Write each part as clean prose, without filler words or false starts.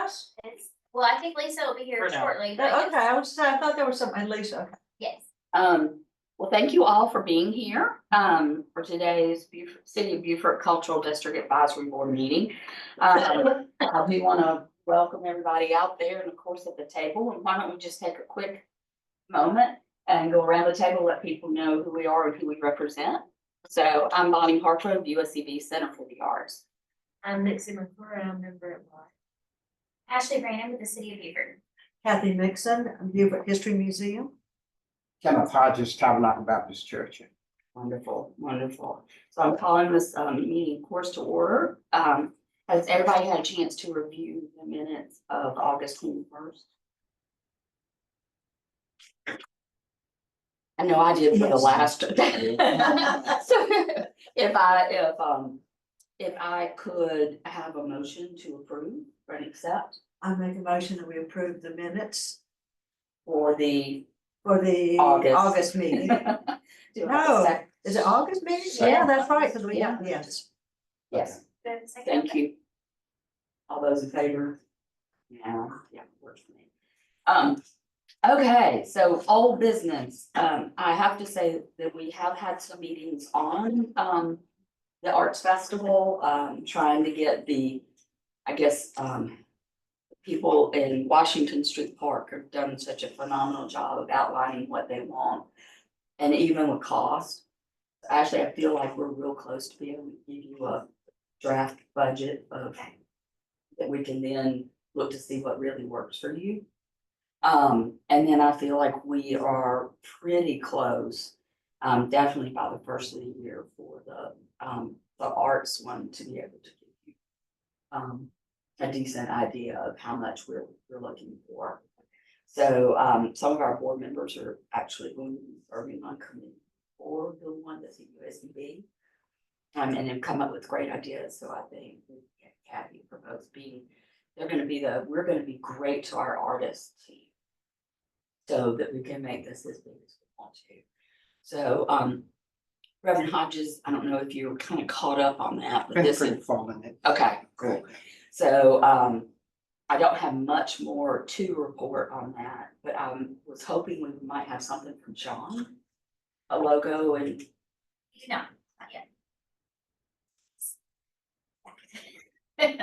us? Well, I think Lisa will be here For now. shortly. Okay, I thought there was some, at least, okay. Yes. Well, thank you all for being here, for today's City of Beaufort Cultural District Advisory Board meeting. I do want to welcome everybody out there and of course at the table. And why don't we just take a quick moment and go around the table, let people know who we are and who we represent. So I'm Bonnie Hartgrove, USCB Center for the Arts. I'm Nixie McClure, I'm member at large. Ashley Brandon with the City of Beaufort. Kathy Mixon, Beaufort History Museum. Kenneth Hodges, Tabernacle Baptist Church. Wonderful, wonderful. So I'm calling this meeting of course to order. Has everybody had a chance to review the minutes of August 21st? I know I did for the last. So if I could have a motion to approve or accept I make a motion that we approve the minutes for the for the August. August meeting. Do I have a No, sec- is it August meeting? Second. Yeah, that's right, because we Yeah. got, yes. Yes, Do I have a second? thank you. All those in favor? Yeah, works for me. Okay, so old business. I have to say that we have had some meetings on, the Arts Festival, trying to get people in Washington Street Park have done such a phenomenal job of outlining what they want. And even with cost, actually, I feel like we're real close to being able to give you a draft budget of that we can then look to see what really works for you. And then I feel like we are pretty close, definitely by the first of the year for the arts one to be able to give you a decent idea of how much we're looking for. So some of our board members are actually going to be serving on committee for the one that's in USDB. And have come up with great ideas. So I think Kathy proposed we're gonna be great to our artists team. So that we can make this as big as we want to. So Reverend Hodges, I don't know if you're kind of caught up on that, but Been this pretty is, falling it. okay, cool. So I don't have much more to report on that, but I was hoping we might have something from Sean. A logo and. No, not yet.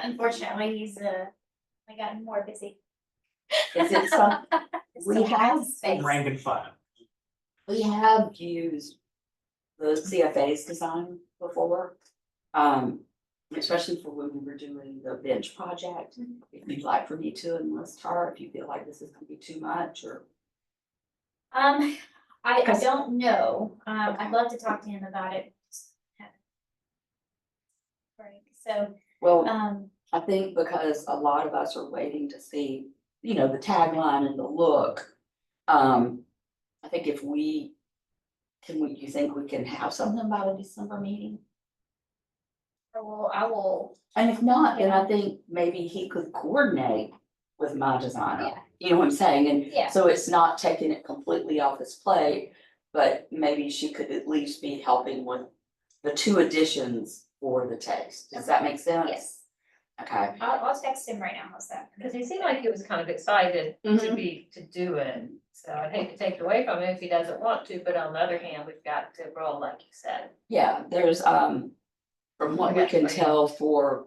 Unfortunately, he's gotten more busy. Is it some, we have space. Rank and file. we have used the CFA's design before. Especially for when we were doing the bench project. If you'd like for me to enlist her, if you feel like this is gonna be too much or. I don't know. I'd love to talk to him about it. Right, so, Well, um, I think because a lot of us are waiting to see, the tagline and the look. I think you think we can have something by the December meeting? I will, And if not, then I think maybe he could coordinate with my designer. Yeah. You know what I'm saying? And Yeah. so it's not taking it completely off his plate, but maybe she could at least be helping with the two additions for the text. Does that make sense? yes, Okay. I'll text him right now, how's that? Because he seemed like he was kind of excited to do it, so I'd hate to take it away from him if he doesn't want to, but on the other hand, we've got to roll like you said. Yeah, there's, from what we can tell for,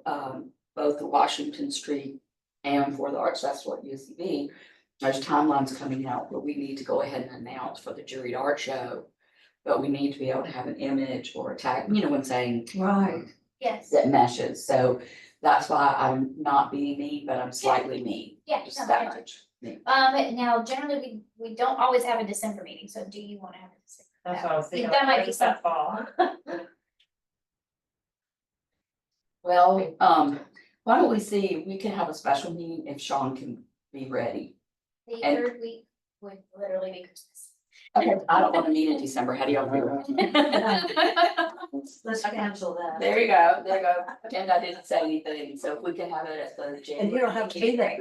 both the Washington Street and for the Arts Festival at UCB, there's timelines coming out where we need to go ahead and announce for the juried art show. But we need to be able to have an image or a tag, you know what I'm saying, Right. Yes, that meshes. So that's why I'm not being mean, but I'm slightly mean, yeah. just no, that I do. much. mean. Now generally we don't always have a December meeting, so do you wanna have a December? That's what I was thinking. That might be that fall. Well, why don't we see, we can have a special meeting if Sean can be ready. The And- third week would literally be Christmas. Okay, I don't wanna meet in December, how do y'all feel? Let's cancel that. There you go, and I didn't say anything, so if we can have it at the January. And you don't have to be there.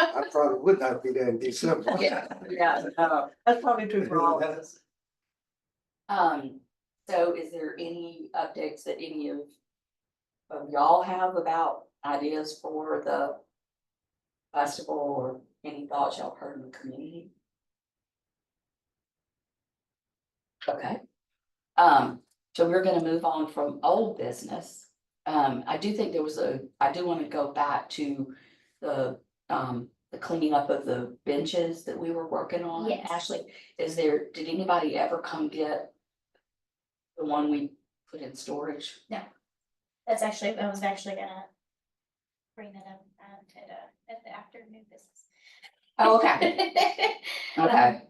I probably would not be there in December. Yeah, That's probably true for all of us. So is there any updates that any of y'all have about ideas for the festival or any thoughts y'all heard in the community? Okay. So we're gonna move on from old business. I do think there was I do wanna go back to the cleaning up of the benches that we were working on. Yes. Ashley, did anybody ever come get the one we put in storage? I was actually gonna bring that up at the afternoon business. Oh, okay. Okay.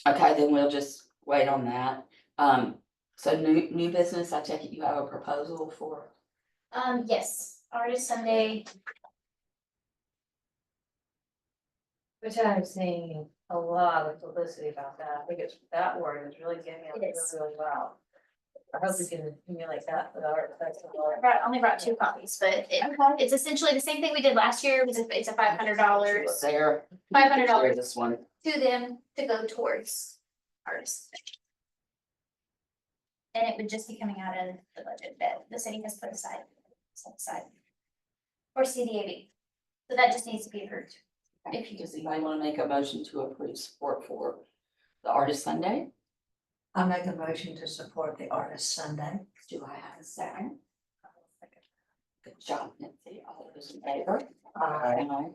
Okay, then we'll just wait on that. So new business, I take it you have a proposal for? Yes, Artist Sunday, Which I'm seeing a lot of publicity about that. I think that word is really getting out It really, is. really well. I hope we can accumulate that for the art festival. only brought 2 copies, but it's essentially the same thing we did last year, it's a $500 There. $500 This one. to them to go towards artists. And it would just be coming out of the budget that the city has set aside. For CDAB. So that just needs to be approved. If you Does anybody wanna make a motion to approve support for the Artist Sunday? I make a motion to support the Artist Sunday. Do I have a second? Good job, Nancy. All those in favor? Aye.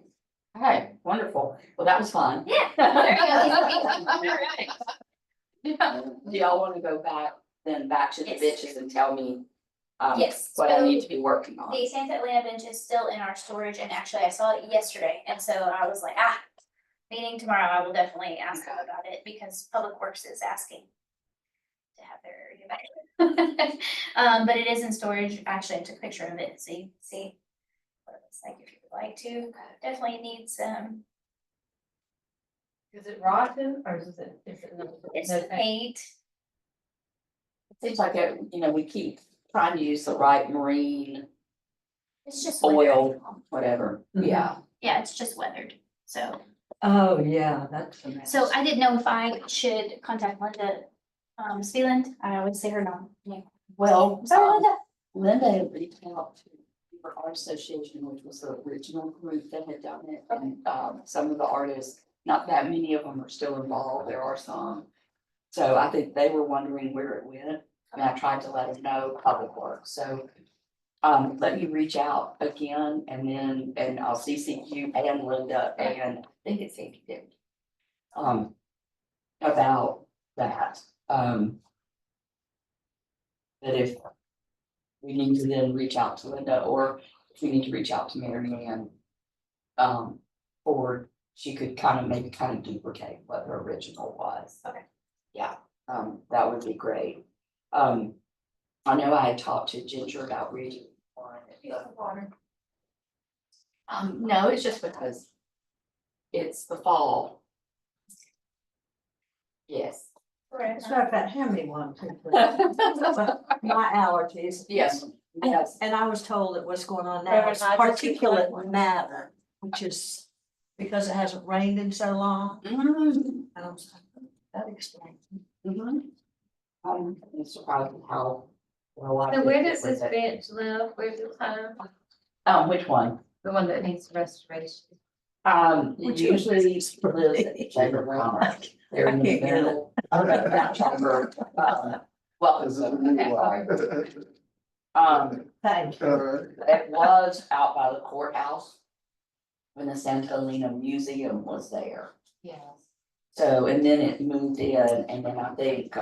Okay, wonderful. Well, that was fun. Yeah. There you go. Alright. Do y'all wanna go back to the Yes. bitches and tell me Yes, what I so need to be working on? the Santa Atlanta bench is still in our storage, and actually I saw it yesterday, and so I was like, meeting tomorrow, I will definitely ask them about it, because Public Works is asking to have their area back. But it is in storage, actually, I took a picture of it, so you can see what it looks like if you would like to. Definitely needs, Is it rotten or is it? it's no the paint, It seems like, we keep trying to use the right marine it's just oil, weathered. whatever, Mhm. yeah. Yeah, it's just weathered, so. Oh, yeah, that's a mess. So I didn't know if I should contact Linda, Spielend, I would say her name, yeah. Well, Sorry, Linda. Linda had reached out to the Art Association, which was the original group that had done it, and some of the artists, not that many of them are still involved, there are some. So I think they were wondering where it went, and I tried to let them know Public Works, so. Let me reach out again and I'll CC you and Linda and I think it's Sandy too. About that, that if we need to then reach out to Linda, or if we need to reach out to Mary Ann. Or she could maybe duplicate what the original was. Okay. Yeah, that would be great. I know I had talked to Ginger about reading one. No, it's just because it's the fall. Yes. It's not that Henry one too. My allergies. Yes, yes. And I was told that what's going on now is particulate matter, which is because it hasn't rained in so long. Mhm, And I was like, that explains. mhm. I'm surprised at how. a lot So of where people does this with it. bench live? Where's it home? Which one? The one that needs restoration. Which Usually lives one? at the chamber room. They're in the I can't get it. middle. That chamber, well, This is a new one. Thank you. it was out by the courthouse. When the Santa Elena Museum was there. Yes. So, and then it moved in, and then I think,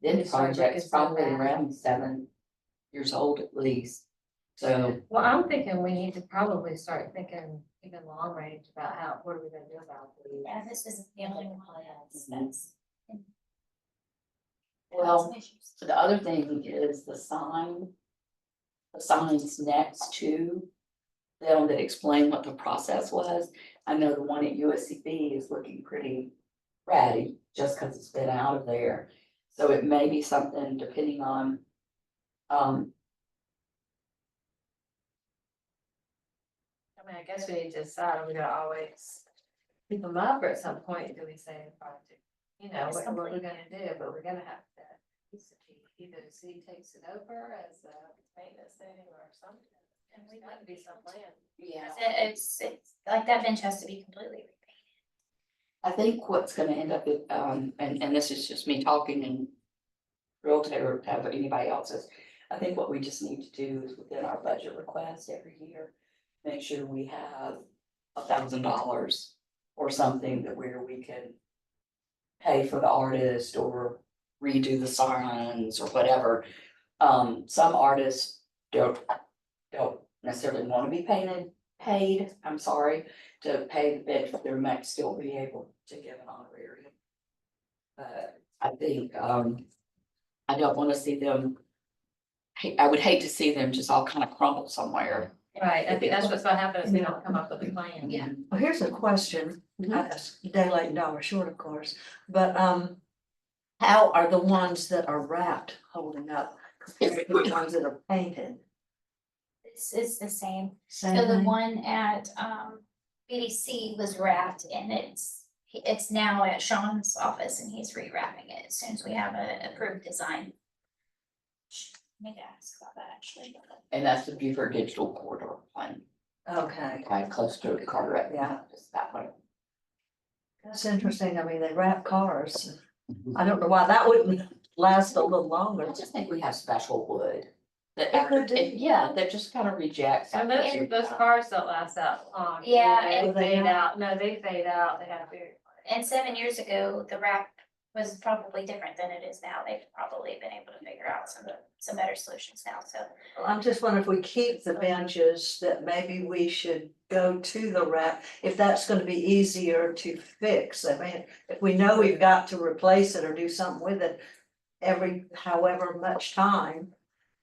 this project's probably around 7 years old at least. So, Well, I'm thinking we need to probably start thinking even long range about what are we gonna do about these? Yeah, this isn't the only one that's. well, some issues. so the other thing is the signs next to them that explain what the process was. I know the one at USCB is looking pretty ratty, just because it's been out of there. So it may be something depending on, I mean, I guess we need to decide, are we gonna always keep them up, or at some point, do we say the project? Yes, What we're completely. gonna do, but we're gonna have to, either the city takes it over as a maintenance thing or something. There's gotta be some plan. Yeah. It's like that bench has to be completely repainted. I think what's gonna end up, and this is just me talking and realtor or have anybody else's. I think what we just need to do is within our budget request every year, make sure we have $1,000 or something that where we can pay for the artist or redo the signs or whatever. Some artists don't necessarily want to be paid, I'm sorry, to pay the bid, but they might still be able to give an honorarium. I think, I don't wanna see them, I would hate to see them just all kind of crumble somewhere. Right, I think that's what's gonna happen if we don't come up with a plan. Yeah. Well, here's a question, daylight and dollar short, of course, but, how are the ones that are wrapped holding up compared to the ones that are painted? It's the same. Same So the thing? one at BDC was wrapped and it's now at Sean's office and he's rewrapping it as soon as we have a approved design. I need to ask about that actually. And that's the Beaufort Digital Corridor plan, Okay, kind of close to Carteret. Yeah. Just that way. that's interesting, I mean, they wrap cars, I don't know why that wouldn't last a little longer. I just think we have special wood. That It could do. yeah, that just kind of rejects. So those cars don't last that long. Yeah, They and- fade out, no, they fade out, they have very. And 7 years ago, the wrap was probably different than it is now. They've probably been able to figure out some better solutions now, so. I'm just wondering if we keep the benches, that maybe we should go to the wrap, if that's gonna be easier to fix. I mean, if we know we've got to replace it or do something with it every however much time,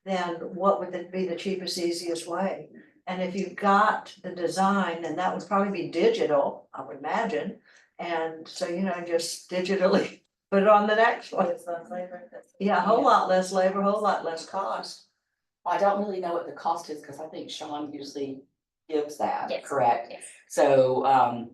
then what would it be the cheapest, easiest way? And if you've got the design, then that would probably be digital, I would imagine. And so, just digitally put it on the next one. It's less labor. Yeah, a whole lot less labor, a whole lot less cost. I don't really know what the cost is, because I think Sean usually gives that, Yes. correct? Yes. So,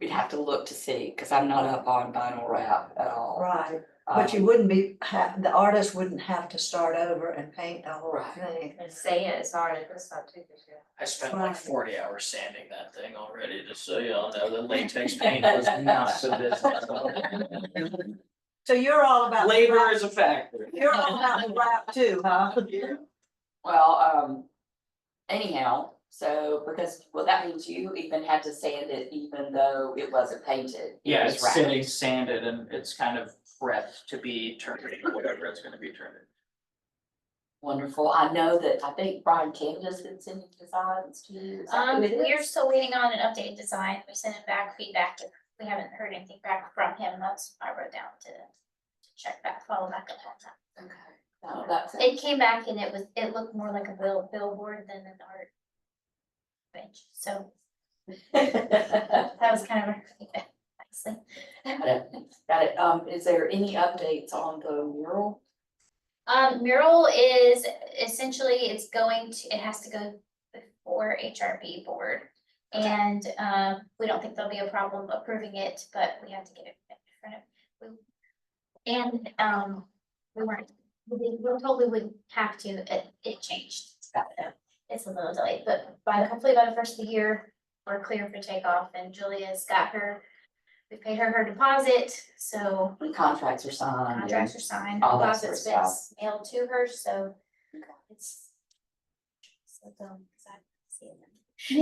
we'd have to look to see, because I'm not up on vinyl wrap at all. Right, but you wouldn't the artist wouldn't have to start over and paint the whole Right. thing. And sand is hard at this time too, this year. I spent Right. like 40 hours sanding that thing already, just so y'all know, the latex paint was not so business. So you're all about. the Labor wrap- is a factor. You're all about the wrap too, huh? Well, anyhow, so well, that means you even had to sand it even though it wasn't painted. It Yeah, was it's wrapped. sitting sanded and it's kind of prepped to be turned, whatever it's gonna be turned. Wonderful. I know that, I think Brian Canada's been sending designs to you. Is that who it We're is? still waiting on an updated design. We sent it back feedback. We haven't heard anything back from him. That's I wrote down to check back, follow back up on that. Okay. No, that's It came back and it looked more like a billboard than an art bench. So that was kind of our feedback, nicely. Got it. Is there any updates on the mural? Mural is essentially, it has to go before HRB board. And, we don't think there'll be a problem approving it, but we have to get it in front of. And, we were told we wouldn't have to, it changed. It's a little delayed, but hopefully by the first of the year, we're clear for takeoff and Julia's got we paid her deposit, so The contracts are signed. contracts are signed, all that sort of deposit's been mailed to her, so Okay. it's. So, excited to see it.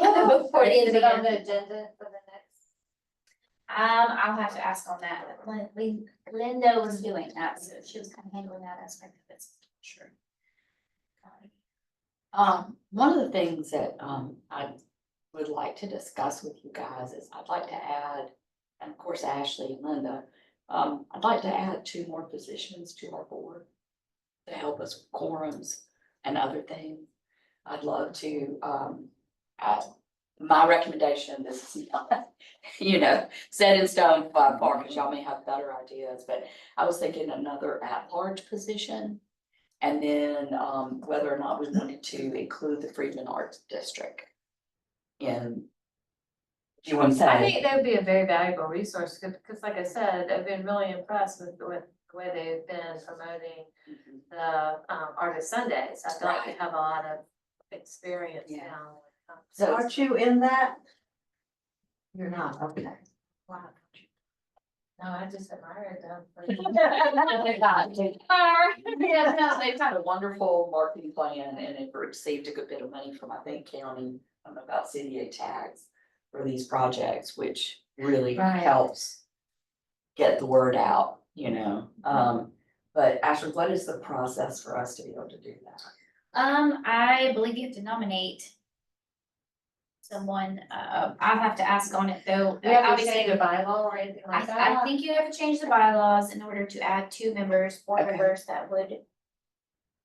Yeah. Before the end of Is the it on year. the agenda for the next? I'll have to ask on that. Linda was doing that, so she was kind of handling that aspect of it. Sure. One of the things that, I would like to discuss with you guys is I'd like to add, and of course Ashley and Linda, I'd like to add 2 more positions to our board to help us with quorums and other things. I'd love to, my recommendation, this is not, set in stone by far, because y'all may have better ideas, but I was thinking another at-large position. And then, whether or not we wanted to include the Freedman Arts District in. Do you want to say? I think that would be a very valuable resource, because like I said, I've been really impressed with the way they've been promoting Mhm. the Artist Sundays. I feel like they have a lot of experience Yeah. now. So Aren't you in that? You're not, okay. Wow. No, I just admire them. Yeah, no, they've got a wonderful marketing plan and have received a good bit of money from, I think, county, I don't know about city tax for these projects, which really Right. helps get the word out, you know? But Ashley, what is the process for us to be able to do that? I believe you have to nominate someone, I'll have to ask on it though. Do you have to Obviously, change a bylaw or anything like that? I think you have to change the bylaws in order to add 2 members, 4 Okay. members that would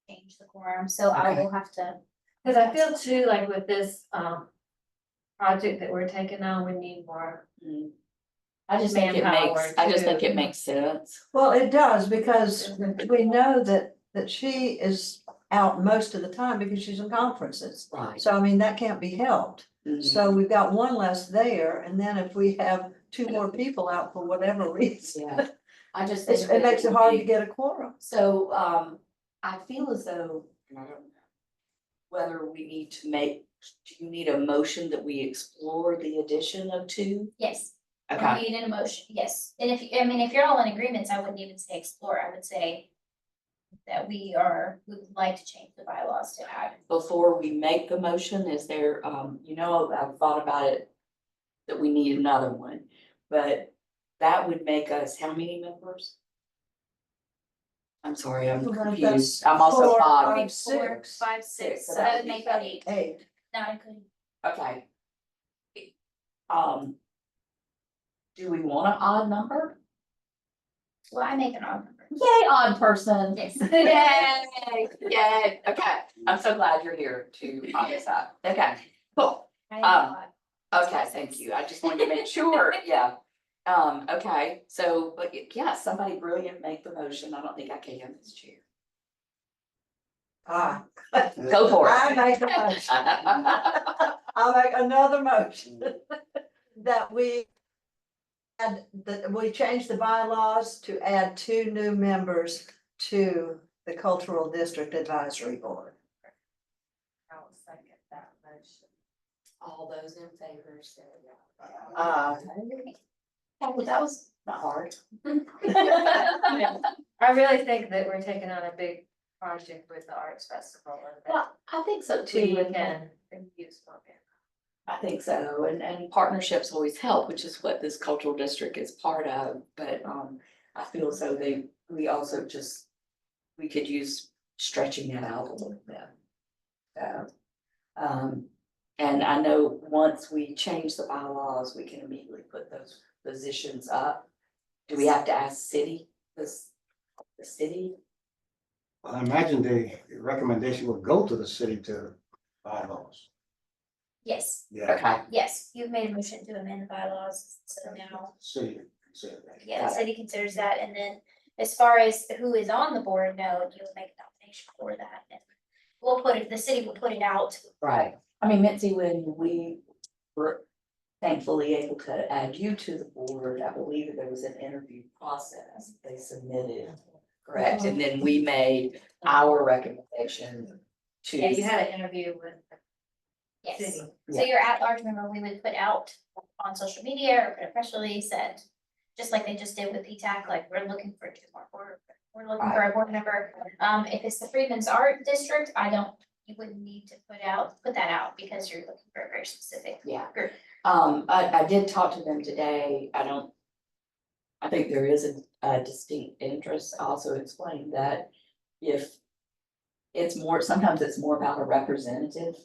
change the quorum, so I Okay. will have to. Cause I feel too, like with this, project that we're taking on, we need more. I just think it makes, Manpower, I just think too. it makes sense. Well, it does, because we know that she is out most of the time because she's in conferences. Right. So I mean, that can't be helped. Mhm. So we've got one less there, and then if we have 2 more people out for whatever reason, Yeah, I just think. it that makes it would hard be- to get a quorum. So, I feel as though, and I don't know whether we need to make, do you need a motion that we explore the addition of 2? Yes, Okay, we need an emotion, yes, and if you're all in agreements, I wouldn't even say explore, I would say that we would like to change the bylaws to add. before we make the motion, is there, you know, I've thought about it, that we need another one, but that would make us how many members? I'm sorry, I'm Well, that's confused. I'm also 4, foggy. 5, 6, 5, 6, Six, so that would make 8, 8. not including. Okay. Um. Do we want an odd number? Well, I make an odd number. Yay, odd person. Yes. Yay, yay. Okay, I'm so glad you're here to on this side. Okay, cool. I make odd. Okay, thank you. I just wanted to make sure, yeah. Okay, so, but yeah, somebody brilliant make the motion. I don't think I can as chair. Go for I it. make a motion. I'll make another motion that we change the bylaws to add 2 new members to the Cultural District Advisory Board. I will second that motion. All those in favor, say That was not hard. I really think that we're taking on a big project with the Arts Festival and that Well, I think so we too. can use more manpower. I think so, and partnerships always help, which is what this cultural district is part of, but, I feel as though we also just, we could use stretching that out a little bit. So, and I know once we change the bylaws, we can immediately put those positions up. Do we have to ask the city? Well, I imagine the recommendation would go to the city to bylaws. Yes, Yeah, Okay, yes, you've made a motion to amend the bylaws, so now, city, consider that. yeah, the Got it. city considers that, and then as far as who is on the board, no, you would make a nomination for that. And we'll put it, the city will put it out. right. I mean, Mitzi, when we were thankfully able to add you to the board, I believe that there was an interview process they submitted, correct? And then we made our recommendation to. Yeah, you had an interview with the Yes, city. so your at-large member, we would put out on social media or put a press release and just like they just did with PTAC, like we're looking for 2 more board, we're looking for a board member. If it's the Freedman's Art District, you wouldn't need to put that out because you're looking for a very specific Yeah. group. I did talk to them today. I think there is a distinct interest. I also explained that if sometimes it's more about a representative.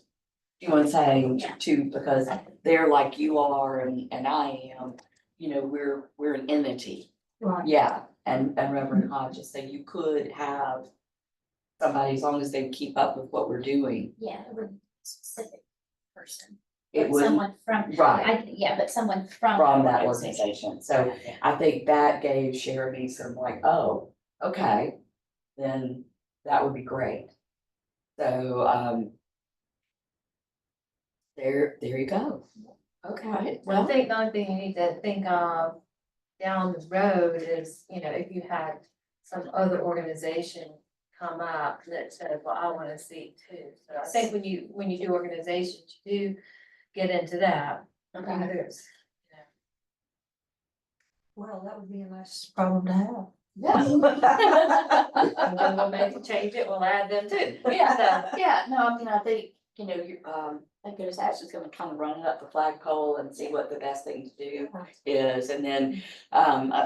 You want to say Yeah. too, because they're like you are and I am, you know, we're an entity. Right. Yeah, and Reverend Hodges said you could have somebody, as long as they keep up with what we're doing, Yeah, it would be a specific person, it but would, someone from, right, but someone from. from that that organization. So I think that gave Jeremy some like, oh, okay, then that would be great. So, there you go. Okay, Well, I well, think the only thing you need to think of down the road is, you know, if you had some other organization come up that said, well, I want a seat too. So I think when you do organizations, you do get into that. Okay. There's, Well, that would be a nice problem to have. Yeah. and then we'll maybe change it, we'll add them too. Yeah, yeah, no, I mean, I think, you know, you, I think there's actually gonna kind of run it up the flagpole and see what the best thing to do is, and then,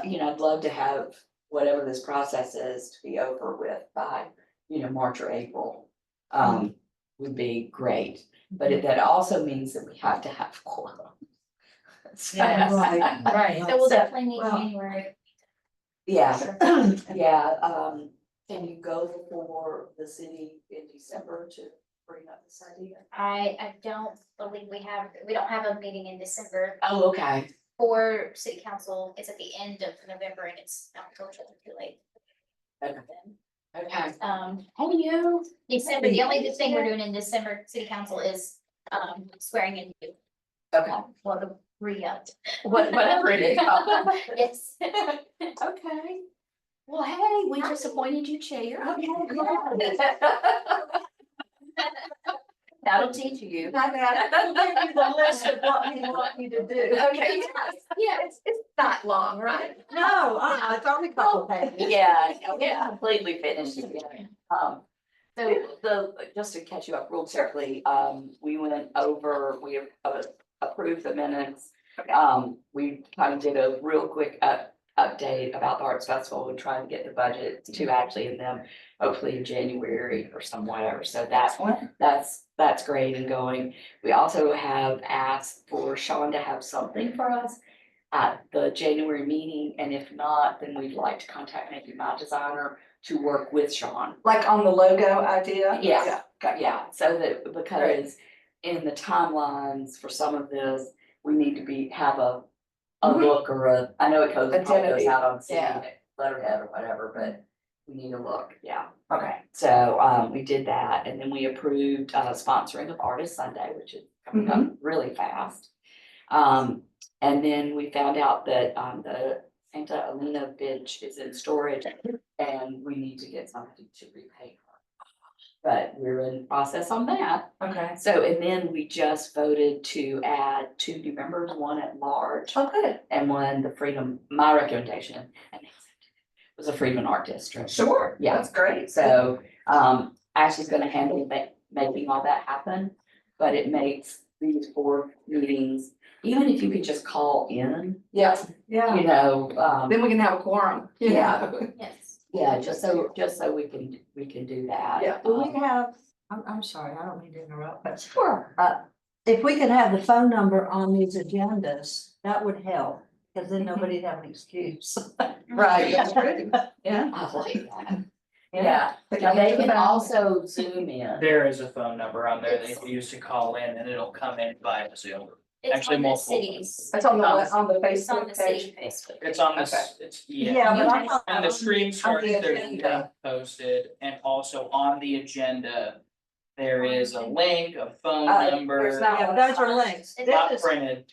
you know, I'd love to have whatever this process is to be over with by, you know, March or April. Would be great, but that also means that we have to have quorum. Yeah, right. So we'll definitely meet in Well- January. Yeah, yeah, can you go before the city in December to bring up this idea? I don't believe we don't have a meeting in December Oh, okay. for city council. It's at the end of November and it's unfortunately too late. Okay. Okay. Hey, you. December, the only good thing we're doing in December, city council is, swearing in you, Okay, well, the re-up. whatever it is. Yes. Okay. Well, hey, we just appointed you chair. That'll teach you. We'll give you the list of what we want you to do. Okay, yeah, it's not long, right? No, it's only a couple pages. Yeah, yeah, completely finished it, yeah. So just to catch you up real quickly, we went over, we approved the minutes. We kind of did a real quick update about the Arts Festival and trying to get the budget to actually in them, hopefully in January or somewhere. So that's great and going. We also have asked for Sean to have something for us at the January meeting, and if not, then we'd like to contact maybe my designer to work with Sean. Like on the logo idea? Yeah. Okay. Yeah, so that, because in the timelines for some of this, we need to have a look or I know it probably goes Identity. out on city Yeah. letterhead or whatever, but we need a look, yeah. Okay. So, we did that, and then we approved, sponsoring of Artist Sunday, which is coming up really fast. And then we found out that, the Santa Elena bench is in storage and we need to get somebody to repay her. But we're in process on that. Okay. So, and then we just voted to add 2 new members, one at large Oh, good. and one the Freedom, my recommendation, and they accepted it, was a Freedom Art District. Sure. Yeah. That's great. So, Ashley's gonna handle making all that happen, but it makes these 4 meetings, even if you could just call in, Yeah, Yeah. you know, then we can have a quorum. Yeah. Yes. yeah, just so we can do that. Yeah. Do we have, I'm sorry, I don't mean to interrupt, but Sure. if we could have the phone number on these agendas, that would help, because then nobody'd have an excuse. Right, that's true. Yeah. I like that. Yeah, now they can also zoom in. There is a phone number on there they can use to call in and it'll come in via Zoom. It's Actually, on the multiple. cities. It's on the It's on Facebook the page. city Facebook. It's on Okay. this, it's, Yeah, yeah. but I thought. And the stream started, there's a agenda. link posted, and also on the agenda, there is a link, a phone there's number, not- Yeah, but those are links. It's not This is, printed,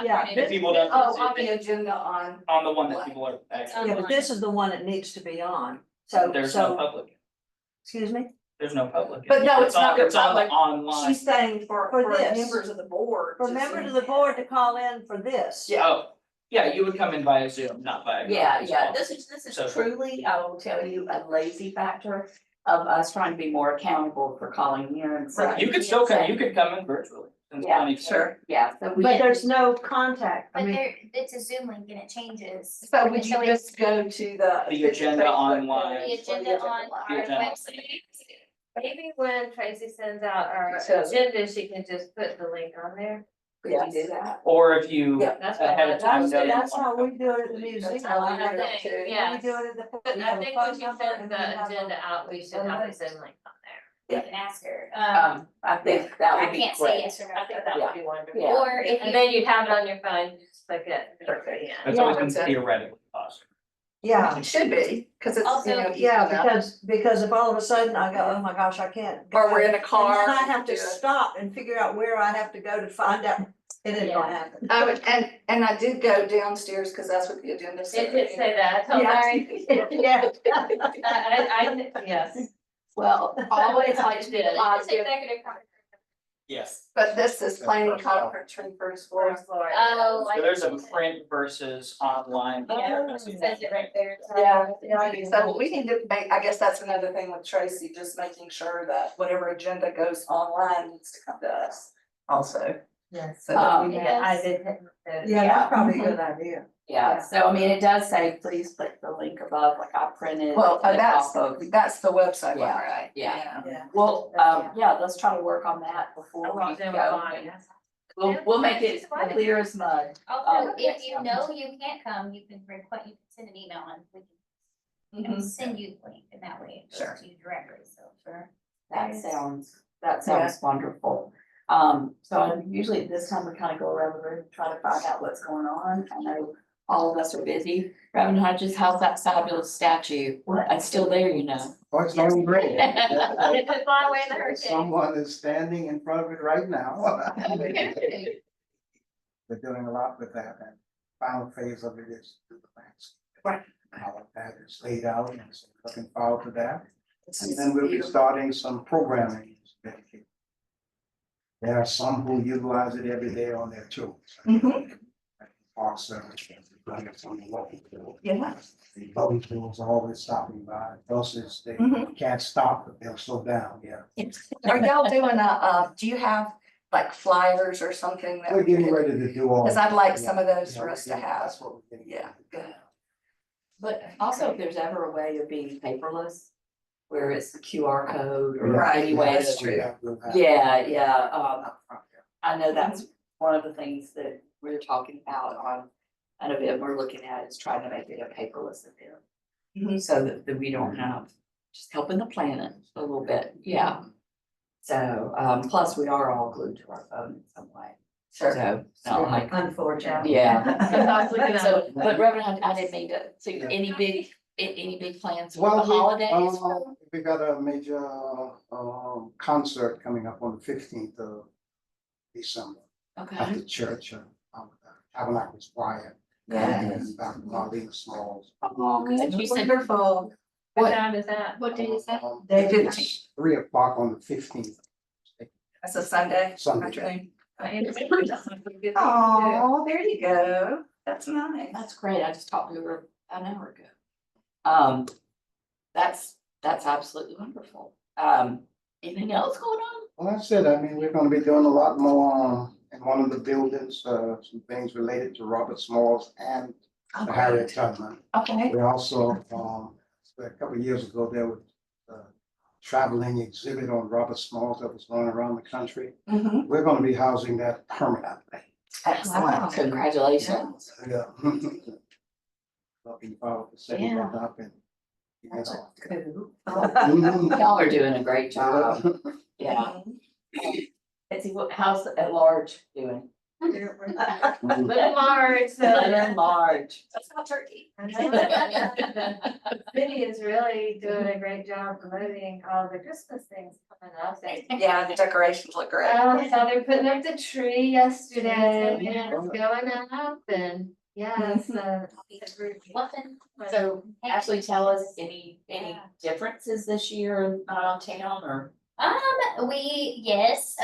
yeah, if people don't. Oh, on the agenda on. On the one that people are actually, yeah, but this is the one that needs to be on, so, there's no so, public, excuse me? there's no public. But no, it's not It's on the public. online. She's saying for this. members of the board. For to members see of the that. board to call in for this. Yeah. Oh, yeah, you would come in via Zoom, not via. Yeah, conference yeah, call. this is So- truly, I will tell you, a lazy factor of us trying to be more accountable for calling in. So Right. You could still come, you could come in virtually. There's Yeah, plenty of- Sure. Yeah, so we. But there's no contact, I But mean, there, it's a Zoom link and it changes. So would So you it's just go to the? The agenda Facebook online. The page or agenda on live? our agenda. website. Maybe when Tracy sends out our So- agenda, she can just put the link on there. Could you do that? Or if you Yeah. That's ahead of time that's, know you that's want how to we come. do it at the museum. That's how we I do know. it too. Yeah. We do it at the. But we I have a think phone when she number sends and the we have a- agenda out, we should have a Zoom link on there. You can ask her. I think that I would be can't say great. yes or no. I think that would be wonderful. Yeah. Or if And you, then you'd have it on your phone, just click it. Perfect. That's Yeah. always been theoretically possible. Yeah, It should be, cause it's, Also- you know. easy yeah, enough. because if all of a sudden I go, oh my gosh, I can't. go." Or we're in a car. And then I have to do it. stop and figure out where I have to go to find out, it ain't gonna happen. And I did go downstairs, cause that's what the agenda said. It did say that, so Yeah. Larry. Yeah. Yes, Well, always like to be This is positive. executive conference. Yes. But this is planning conference room first floor. First floor. Oh, So like. there's a print versus online. Yeah, difference. it says it right there. Yeah, so we need to make, I guess that's another thing with Tracy, just making sure that whatever agenda goes online needs to come to us also. Yes. So that we It have- I does. did. Yeah, that's probably a good idea. Yeah, so I mean, it does say, please click the link above, like I printed. Well, it that's, off of- that's the website one, Yeah, right? yeah. Yeah. Well, yeah, let's try to work on that before I we walked in with go. mine. We'll make it clear as mud. Also, if you know you can't come, you can request, you can send an email and we can Mhm. send you the link and that way it Sure. goes to you directly, so. Sure. That sounds wonderful. So usually at this time, we kind of go around the room, and try to find out what's going on. I know all of us are busy. Reverend Hodges, how's that fabulous statue? It's still there, you know. Oh, it's going great. It's a long way in the hurricane. Someone is standing in front of it right now. They're doing a lot with that, and final phase of it is the plans. Right. All of that is laid out, and so looking forward to that. And then we'll be starting some programming. There are some who utilize it every day on their tours. Mhm. Park service, running some local tours. Yeah. The boating tours are always stopping by, buses, they Mhm. can't stop, but they'll slow down, yeah. Are y'all doing do you have like flyers or something that? We're getting ready to do all. Cause I'd like some of Yeah, those for yeah, us to yeah, have. That's what we're getting. Yeah, good. But also, if there's ever a way of being paperless, where it's the QR code or Right, any way that's to. true. Yeah, I know that's one of the things that we're talking about on an event we're looking at is trying to make it a paperless event. Mhm. So that we don't have, just helping the planet a little bit, yeah. So, plus we are all glued to our phone in some way, so, Sure. it's not like, Unfortunately. yeah. I was looking at So, it. but Reverend, I didn't mean to, so any big plans for the Well, holidays? we got a major concert coming up on the 15th of December at Okay, the church, Tabernacles Choir. Yeah. And Dr. Marlene Smalls. she said, Wonderful. What time is that? what day is that? They did. It's 3 o'clock on the 15th. That's a Sunday. Sunday. Oh, there you go. That's nice. That's great, I just talked to her an hour ago. That's absolutely wonderful. Anything else going on? Well, that's it. I mean, we're gonna be doing a lot more in one of the buildings, some things related to Robert Smalls and Harriet Tubman. Okay. We also, a couple of years ago, there was a traveling exhibit on Robert Smalls that was going around the country. Mhm. We're gonna be housing that permanently. Excellent. Congratulations. Yeah. Looking forward to setting that up and. Y'all are doing a great job, yeah. Betsy, how's at large doing? Living large, so. Living large. That's not turkey. City is really doing a great job promoting all the Christmas things coming up. Yeah, the decorations look great. So they're putting up the tree yesterday and it's going up and yes, Muffin. So Ashley, tell us any differences this year on town or? Yes,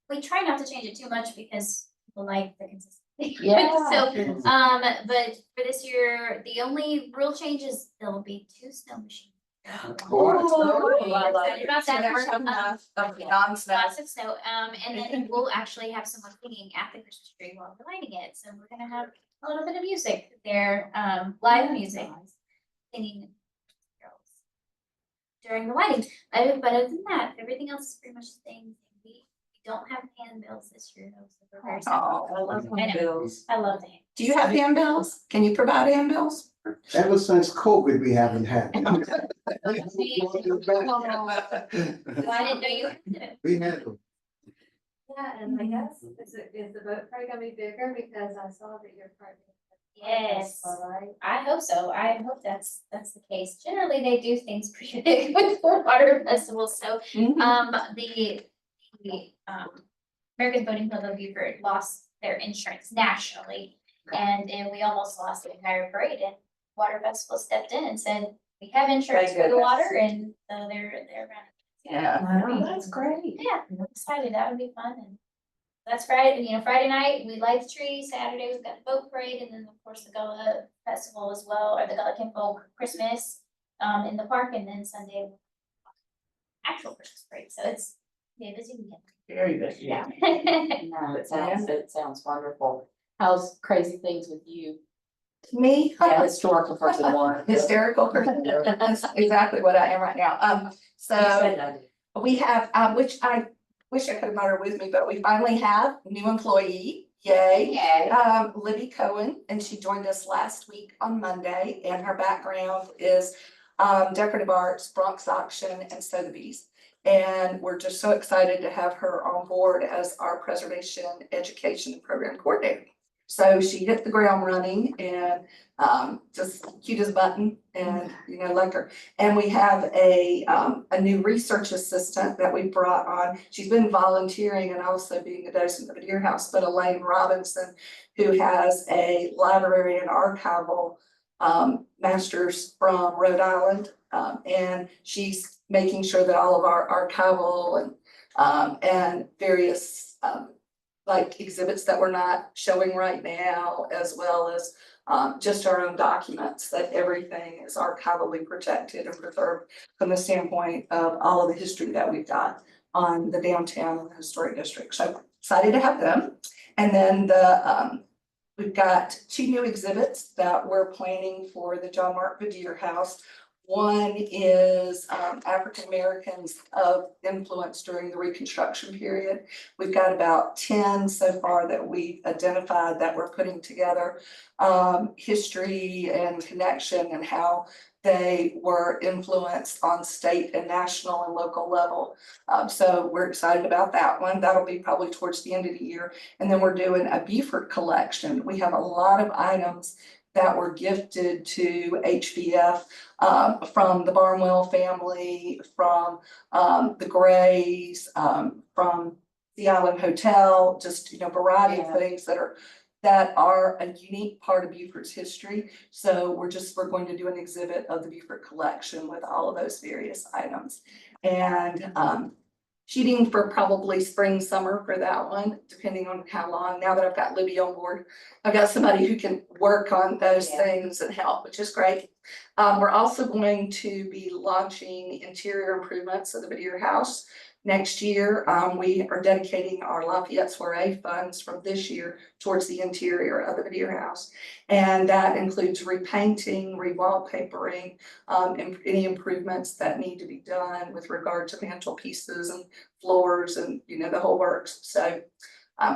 we try not to change it too much because people like the consistency. Yeah. So, but for this year, the only real change is there'll be 2 snow machines. Ooh, I love Excited it. about So that. there's enough of non-snow. Lots of snow, and then we'll actually have someone singing at the Christmas tree while we're lighting it, so we're gonna have a little bit of music there, live music, singing carols during the lighting. But other than that, everything else is pretty much the same. We don't have handbills this year, though, so we're very sad. Oh, I love I know. handbills. I love the hand. Do you have handbills? Can you provide handbills? Ever since COVID, we haven't had. Well, I didn't know you had it. We had them. yeah, and I guess, is the boat probably gonna be bigger because I saw that you're part of it. Yes. Right? I hope so. I hope that's the case. Generally, they do things pretty big with the water festivals, so the American Boating Club of Beaufort lost their insurance nationally. And we almost lost the entire parade and Water Festival stepped in and said, we have insurance for the goodness. water and so they're running. Yeah. Wow. That's great. Yeah, I'm excited, that would be fun, and that's Friday, Friday night, we light the tree, Saturday, we've got the boat parade, and then of course the Gullah Festival as well, or the Gullah Kinfolk Christmas, in the park, and then Sunday. Actual Christmas parade, so it's, yeah, busy weekend. Very good. Yeah. No, it sounds wonderful. How's crazy things with you? Me? Yeah, historical person one. Hysterical person. That's exactly what I am right now. So we have, which I wish I could have brought her with me, but we finally have a new employee. Yay. Yay. Libby Cohen, and she joined us last week on Monday, and her background is decorative arts, Bronx auction, and Sotheby's. And we're just so excited to have her on board as our preservation, education, and program coordinator. So she hit the ground running and just cute as a button and, like her. And we have a new research assistant that we brought on. She's been volunteering and also being a docent at the Deer House, but Elaine Robinson, who has a library and archival master's from Rhode Island. And she's making sure that all of our archival and various like exhibits that we're not showing right now, as well as just our own documents, that everything is archivally protected and preserved from the standpoint of all of the history that we've got on the downtown and the historic district. So excited to have them. And then we've got 2 new exhibits that we're planning for the John Mark Deer House. One is African Americans of influence during the Reconstruction period. We've got about 10 so far that we've identified that we're putting together, history and connection and how they were influenced on state and national and local level. So we're excited about that one. That'll be probably towards the end of the year. And then we're doing a Beaufort collection. We have a lot of items that were gifted to HBF from the Barnwell family, from the Grays, from the Island Hotel, just, variety of things that are a unique part of Beaufort's history. So we're going to do an exhibit of the Beaufort collection with all of those various items. And shooting for probably spring, summer for that one, depending on how long. Now that I've got Libby on board, I've got somebody who can work on those things and help, which is great. We're also going to be launching interior improvements of the Deer House next year. We are dedicating our Lafayette Soiree funds from this year towards the interior of the Deer House. And that includes repainting, rewallpapering, and any improvements that need to be done with regard to mantelpieces and floors and, the whole works. So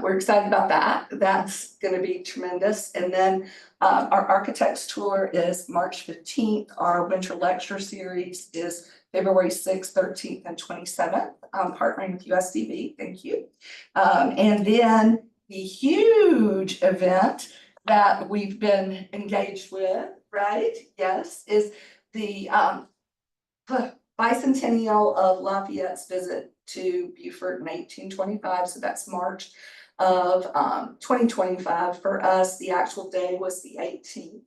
we're excited about that. That's going to be tremendous. And then our architects tour is March 15th. Our winter lecture series is February 6th, 13th, and 27th, partnering with USDB. Thank you. And then the huge event that we've been engaged with, right? Yes, is the bicentennial of Lafayette's visit to Beaufort in 1825. So that's March of 2025. For us, the actual day was the 18th.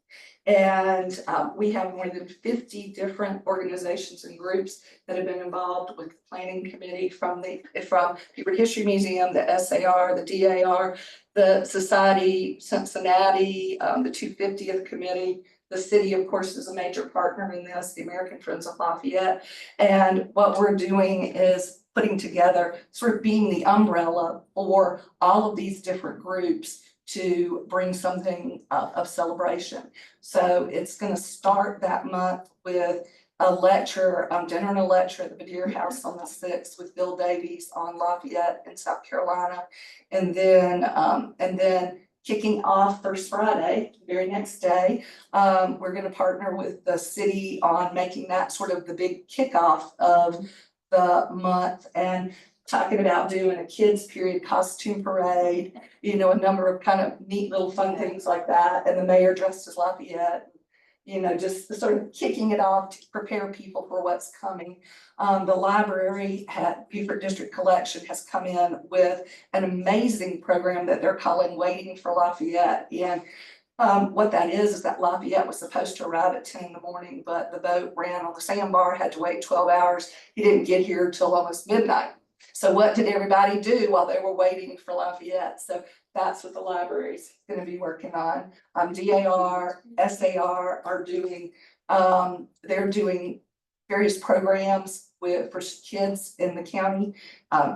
And we have more than 50 different organizations and groups that have been involved with the planning committee from Beaufort History Museum, the SAR, the DAR, the Society Cincinnati, the 250th committee. The city, of course, is a major partner in this, the American Friends of Lafayette. And what we're doing is putting together, sort of being the umbrella for all of these different groups to bring something of celebration. So it's going to start that month with a lecture, dinner and a lecture at the Deer House on the 6th with Bill Davies on Lafayette in South Carolina. And then kicking off First Friday, the very next day, we're going to partner with the city on making that sort of the big kickoff of the month and talking about doing a kids period costume parade, a number of kind of neat little fun things like that. And the mayor dressed as Lafayette, just sort of kicking it off to prepare people for what's coming. The library at Beaufort District Collection has come in with an amazing program that they're calling Waiting for Lafayette. And What that is that Lafayette was supposed to arrive at 10 in the morning, but the boat ran on the sandbar, had to wait 12 hours. He didn't get here till almost midnight. So what did everybody do while they were waiting for Lafayette? So that's what the library's gonna be working on. DAR, SAR are doing, they're doing various programs for kids in the county.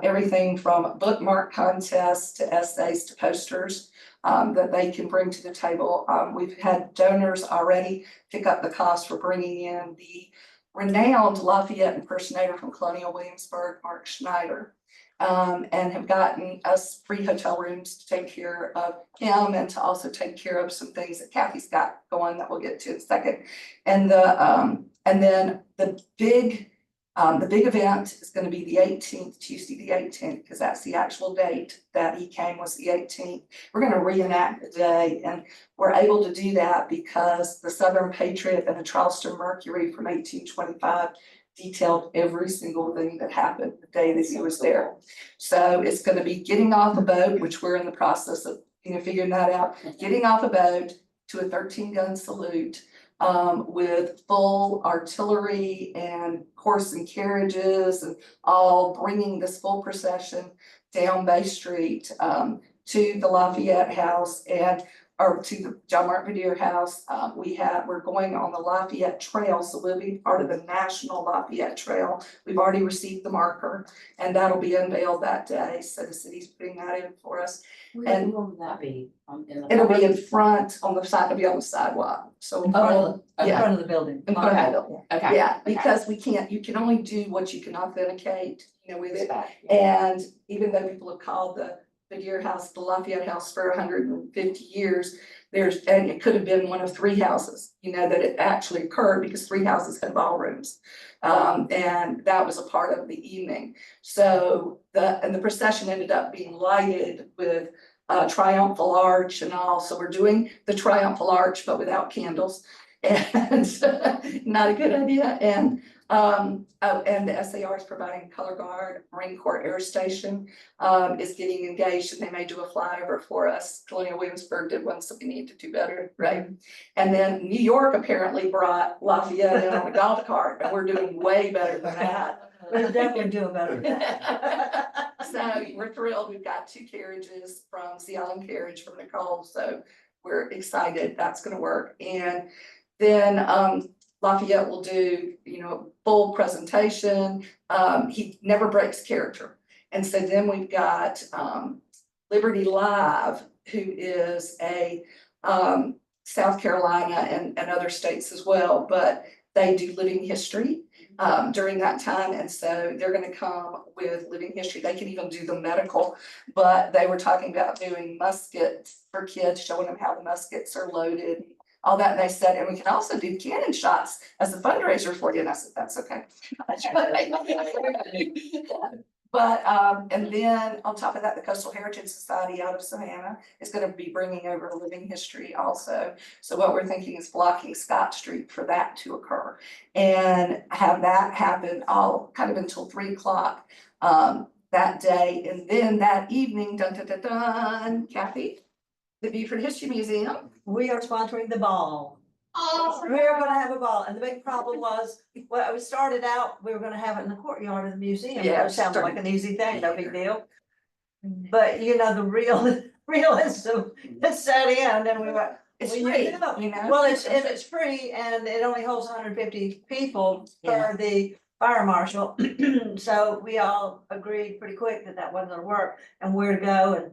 Everything from bookmark contests to essays to posters that they can bring to the table. We've had donors already pick up the cost for bringing in the renowned Lafayette impersonator from Colonial Williamsburg, Mark Schneider. And have gotten us free hotel rooms to take care of him and to also take care of some things that Kathy's got going that we'll get to in a second. And then the big event is gonna be the 18th, Tuesday the 18th, because that's the actual date that he came, was the 18th. We're gonna reenact the day, and we're able to do that because the Southern Patriot and the Charleston Mercury from 1825 detailed every single thing that happened the day that he was there. So it's gonna be getting off a boat, which we're in the process of, figuring that out, getting off a boat to a 13-gun salute, with full artillery and horse and carriages and all bringing this full procession down Bay Street, to the Lafayette House or to the John Martin Vidier House. We're going on the Lafayette Trail, so we'll be part of the National Lafayette Trail. We've already received the marker, and that'll be unveiled that day, so the city's putting that in for us. And Where will that be? it'll be in front, on the side, it'll be on the sidewalk, so in front of, In yeah, front of the building. in front of the building. Okay. Yeah, because you can only do what you can authenticate, with it. And even though people have called the Vidier House, the Lafayette House for 150 years, and it could have been one of 3 houses, that it actually occurred because 3 houses had ballrooms. And that was a part of the evening. So the procession ended up being lighted with triumphal arch and all. So we're doing the triumphal arch, but without candles. And not a good idea. And the SAR is providing color guard. Marine Corps Air Station is getting engaged, and they may do a flyover for us. Colonial Williamsburg did one, so we need to do better, right? And then New York apparently brought Lafayette in on a golf cart, and we're doing way better than that. We're definitely doing better than that. So we're thrilled. We've got 2 carriages from Sea Island Carriage from Nicole, so we're excited that's gonna work. And then Lafayette will do, full presentation. He never breaks character. And so then we've got Liberty Live, who is a South Carolina and other states as well, but they do living history during that time. And so they're gonna come with living history. They can even do the medical, but they were talking about doing muskets for kids, showing them how the muskets are loaded, all that. And they said, and we can also do cannon shots as a fundraiser for you. And I said, that's okay. But, and then on top of that, the Coastal Heritage Society out of Savannah is gonna be bringing over living history also. So what we're thinking is blocking Scott Street for that to occur and have that happen all kind of until 3 o'clock that day. And then that evening, dun, dun, dun, dun, Kathy, the Beaufort History Museum. We are sponsoring the ball. Oh, We're gonna have a ball, and the big problem was, well, we started out, we were gonna have it in the courtyard of the museum, Yeah, which sounds like an easy thing, no big deal. But the realism has set in, and we went, it's well, free, well, it's free, and it only holds 150 people Yeah. for the fire marshal. So we all agreed pretty quick that that wasn't gonna work, and where to go, and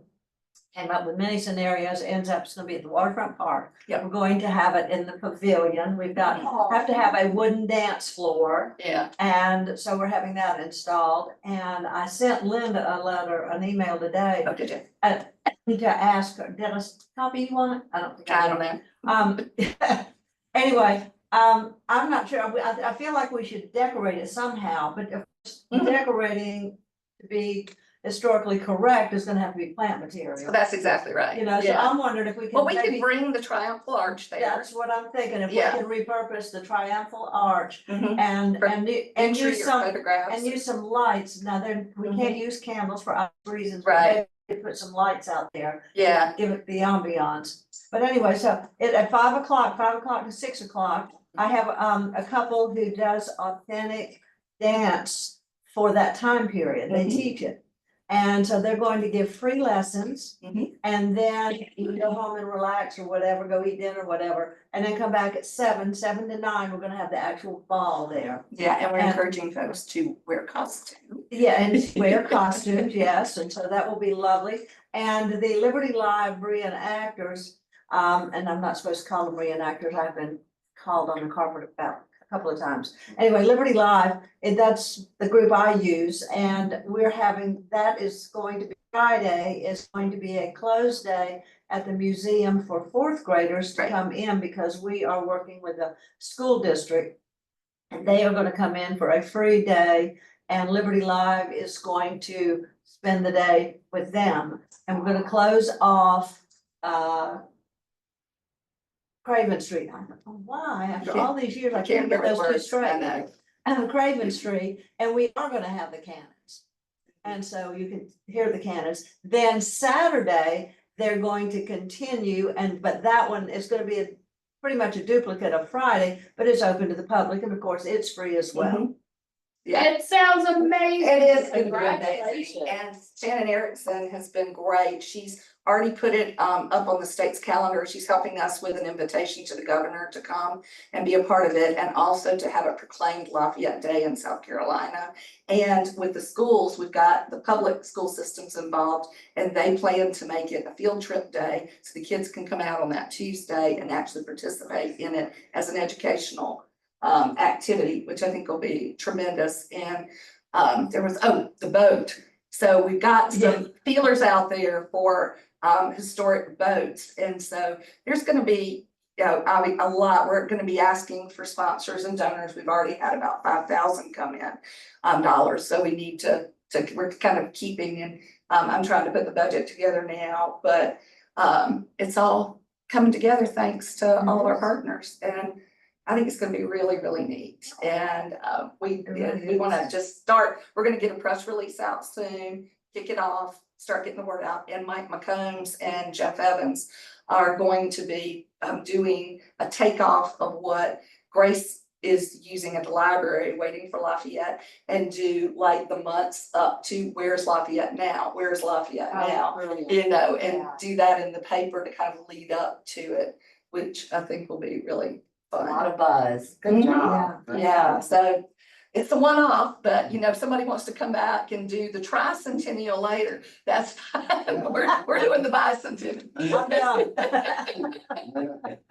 came up with many scenarios. Ends up it's gonna be at the waterfront park. Yep. We're going to have it in the pavilion. We've got, have to have a wooden dance floor. Yeah. And so we're having that installed. And I sent Linda an email today Oh, did you? to ask her, did I copy you on it? I don't think I I don't did. know. Anyway, I'm not sure. I feel like we should decorate it somehow, but if Mhm. decorating to be historically correct is gonna have to be plant So material. that's exactly right. So Yeah. I'm wondering if we can Well, we could maybe, bring the triumphal arch there. that's what I'm thinking, if we Yeah. can repurpose the triumphal arch Mhm. and, For and Picture use your some, photographs. and use some lights. Now, then, we can't use candles for obvious reasons. but Right. to put some lights out there, Yeah, give it the ambiance. But anyway, so at 5 o'clock to 6 o'clock, I have a couple who does authentic dance for that time period. They Mhm. teach it. And so they're going to give free lessons. Mhm. And then you can go home and relax or whatever, go eat dinner, whatever, and then come back at 7 to 9, we're gonna have the actual ball there. yeah, and we're And- encouraging folks to wear costumes. Yeah, and wear costumes, yes, and so that will be lovely. And the Liberty Live reenactors, and I'm not supposed to call them reenactors, I've been called on the carpet about a couple of times. Anyway, Liberty Live, that's the group I use, and we're having, that is going to be Friday, is going to be a closed day at the museum for fourth graders to Right. come in, because we are working with the school district. And they are gonna come in for a free day, and Liberty Live is going to spend the day with them. And we're gonna close off, Craven Street. I don't know why, after all these years, I can't get those two I straight. know. Craven Street, and we are gonna have the cannons. And so you can hear the cannons. Then Saturday, they're going to continue, but that one is gonna be pretty much a duplicate of Friday, but it's open to the public, and of course, it's free as well. Mhm. Yeah. It sounds amazing. It is gonna be Congratulations. amazing, and Shannon Erickson has been great. She's already put it up on the state's calendar. She's helping us with an invitation to the governor to come and be a part of it, and also to have it proclaimed Lafayette Day in South Carolina. And with the schools, we've got the public school systems involved, and they plan to make it a field trip day, so the kids can come out on that Tuesday and actually participate in it as an educational activity, which I think will be tremendous. And there was, the boat. So we've got some feelers out there for historic boats. And so there's gonna be, I mean, a lot. We're gonna be asking for sponsors and donors. We've already had about 5,000 come in dollars. So we need to we're kind of keeping, and I'm trying to put the budget together now, but it's all coming together thanks to all of our partners. And I think it's gonna be really, really neat. And we wanna just start, we're gonna get a press release out soon, kick it off, start getting the word out. And Mike McCombs and Jeff Evans are going to be doing a takeoff of what Grace is using at the library, waiting for Lafayette, and do like the months up to where's Lafayette now, where's Lafayette now, you know, and do that in the paper to kind of lead up to it, which I think will be really A fun. lot of buzz. Mhm. Good job. Yeah, so it's a one-off, but you know, if somebody wants to come back and do the tricentennial later, that's fine. We're doing the bicentennial. I'm done.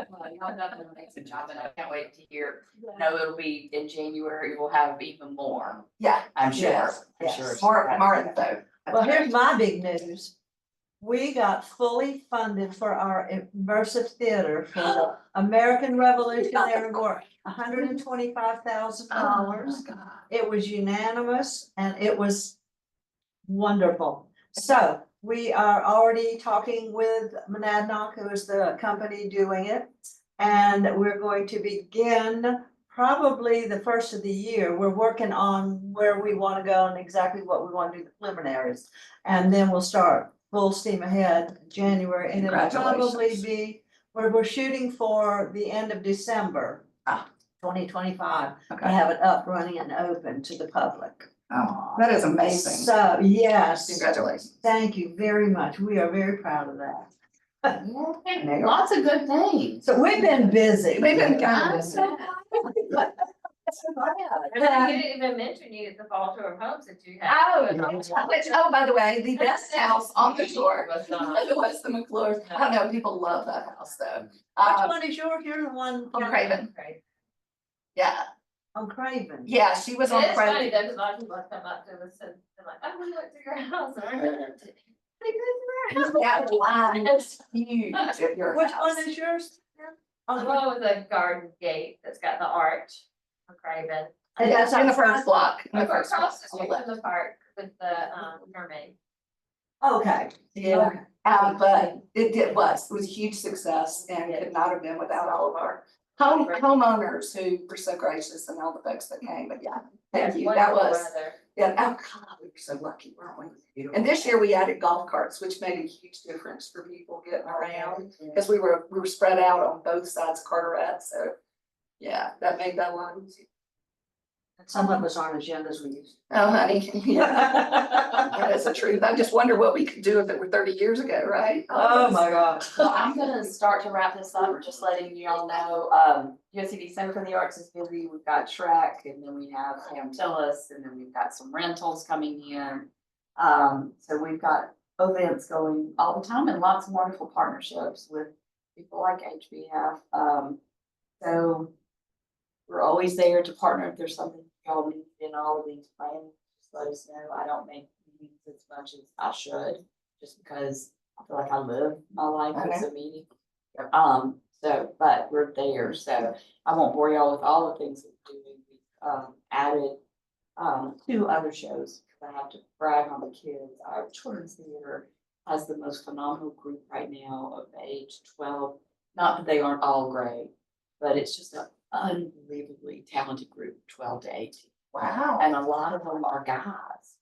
Well, y'all definitely make some job, and I can't wait to hear. No, it'll be in January, we'll have even more, Yeah, I'm sure. Yes, I'm yes. sure. more info. Well, here's my big news. We got fully funded for our immersive theater for the American Revolutionary War, $125,000. It was unanimous and it was wonderful. So we are already talking with Monadnock, who is the company doing it. And we're going to begin probably the first of the year. We're working on where we want to go and exactly what we want to do, the preliminaries. And then we'll start full steam ahead January, and it'll probably Congratulations. be, we're shooting for the end of December. Ah. 2025, to Okay. have it up, running and open to the public. Oh, that is amazing. So, yes, Congratulations. thank you very much. We are very proud of that. Lots of good things. So we've been busy. We've been kind I'm of. so I didn't even mention you at the fall tour of homes that you had. Oh, by the way, the best house on the tour Was not. was the McClures. I don't know, people love that house though. Which one is yours? You're the one On Craven. Right. Yeah, on Craven. yeah, she was on It's funny Craven. though, 'cause a lot of people have come up to us and they're like, oh, we went through your house. And I went, That line is huge at your Which house. one is yours? The one with the garden gate that's got the arch on Craven. And Yeah, that's in the outside? first block. in the Across first block, the on street left. from the park with the mermaid. Okay. Yeah, Okay. but it was a huge success and could not have been without all of our Homeowners who were so gracious and all the folks that came, but yeah, thank you, that Wonderful was, weather. yeah, oh God, we were so lucky, weren't we? And this year we added golf carts, which made a huge difference for people getting around, because we were spread out on both sides of Carteret, so. Yeah, that made that one. Some of us aren't as young as we used. Oh, honey, yeah. That's the truth. I just wonder what we could do if it were 30 years ago, right? Oh, my gosh. Well, I'm gonna start to wrap this up, just letting you all know, USCB Center for the Arts is busy, we've got Shrek, and then we have Pam Tillis, and then we've got some rentals coming in. So we've got events going all the time and lots of wonderful partnerships with people like HBF. So we're always there to partner if there's something y'all need in all of these plans, just let us know. I don't make meetings as much as I should, just because I feel like I live my life as a meeting. So, but we're there, so I won't bore y'all with all the things that we're doing. We've added 2 other shows, because I have to brag on the kids. Our children's theater has the most phenomenal group right now of age 12. Not that they aren't all great, but it's just an unbelievably talented group, 12 to 18. Wow. And a lot of them are guys,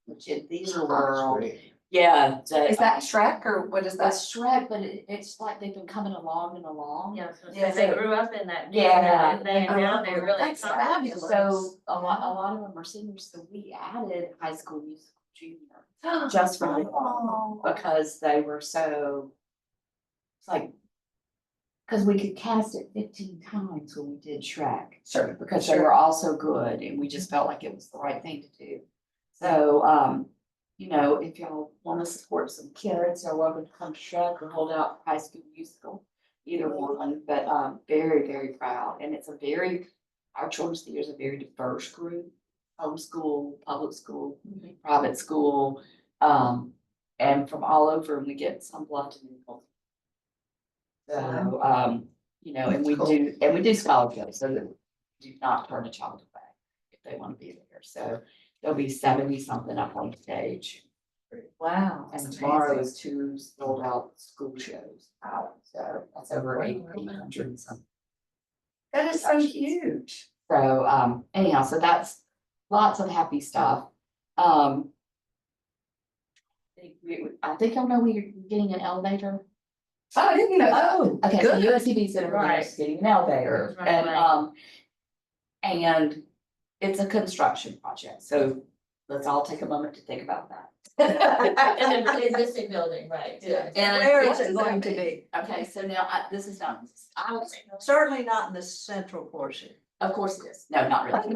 which in theater That's world, great. yeah. Is that Shrek or what is that? That's Shrek, but it's like they've been coming along and along. Yeah, I was gonna Yeah. say, they grew up in that. Yeah. And now they're really. That's excited. fabulous. So a lot of them are seniors, so we added High School Musical Junior just for them, Oh. because they were so, it's like, because we could cast it 15 times when we did Shrek. Sure. Because they were all so good, and we just felt like it was the right thing to do. So, you know, if y'all want to support some kids, you're welcome to come to Shrek or hold out High School Musical, either one, but very, very proud. And it's our children's theater is a very diverse group, homeschool, public school, private school, and from all over, and we get some Bluffton and Colton. So, you know, and we do scholarships, so that we do not turn a child away if they want to be there. So there'll be 70 something up on stage. Wow. And tomorrow is 2 sold out school shows out, so that's over 800 something. That is so huge. So, anyhow, so that's lots of happy stuff. I think y'all know we're getting an elevator. Oh, I didn't know. Oh, Okay, so good. USCB Center for the Arts is getting an elevator, Right. and it's a construction project, so let's all take a moment to think about that. And the existing building, right, yeah. And Where it's- is it going to be? Okay, so now, this is not, Certainly not in the central portion. of course it is, no, not really.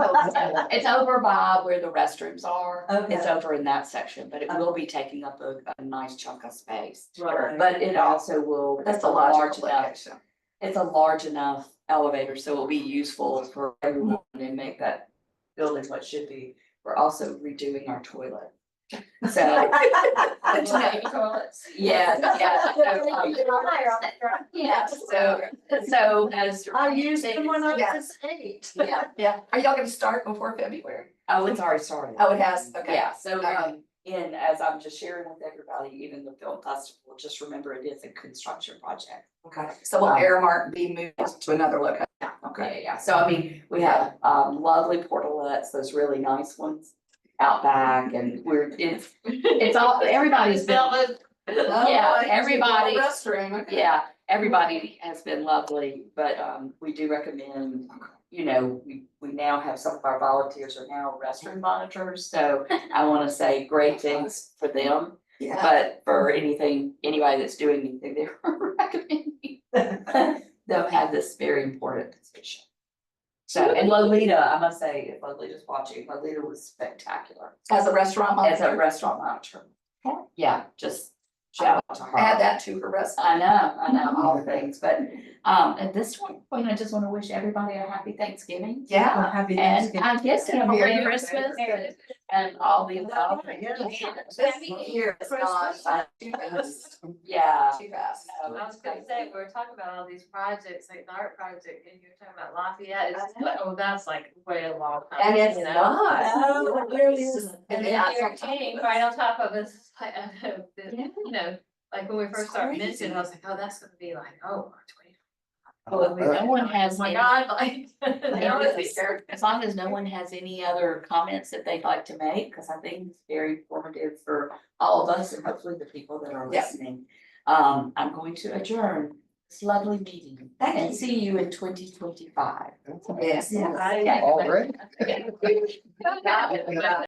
It's over by where the restrooms are. Okay. It's over in that section, but it will be taking up a nice chunk of space. Right. But it also will. That's it's a large logical enough. location. It's a large enough elevator, so it'll be useful for everyone and make that building what should be. We're also redoing our toilet. So, Baby toilets. yeah, yeah, so as. I used them when I was 8. Yeah, Yeah. Are y'all gonna start before February? oh, it's already started. Oh, it has? Okay. Yeah, so, Okay. and as I'm just sharing with everybody, even the film festival, just remember it is a construction project. Okay. So will Airmark be moved to another location? Okay. Yeah, so I mean, we have, lovely portalettes, those really nice ones out back, and it's all, everybody's been. Yeah, everybody, Restroom. Okay. yeah, everybody has been lovely, but, we do recommend, you know, we now have some of our volunteers are now restroom monitors, so I wanna say great things for them. Yeah. But for anybody that's doing anything, they're recommending them have this very important position. So, and Lolita, I must say, if Lolita's watching, Lolita was spectacular As a restaurant as a manager, restaurant manager. Okay. Yeah, just shout out to her. add that to her resume. I know, all the things, but, at this point, I just wanna wish everybody a happy Thanksgiving. Yeah. Happy And Thanksgiving. I guess a Merry Christmas and all the above. This year is gone too fast. Yeah. Too fast. I was gonna say, we were talking about all these projects, like the art project, and you were talking about Lafayette, it's like, oh, that's like way a long time. And it's you know? not. No, it really isn't. And then you're king right on top of us, it's like, you know, like when we first started mentioning, I was like, oh, that's gonna be like, oh, 20. Well, if no one has Oh my any- God, like. As long as no one has any other comments that they'd like to make, because I think it's very informative for all of us and hopefully the people that are Yeah. listening. I'm going to adjourn this lovely meeting and see you in 2025. Yes. Yeah. Already? Yeah.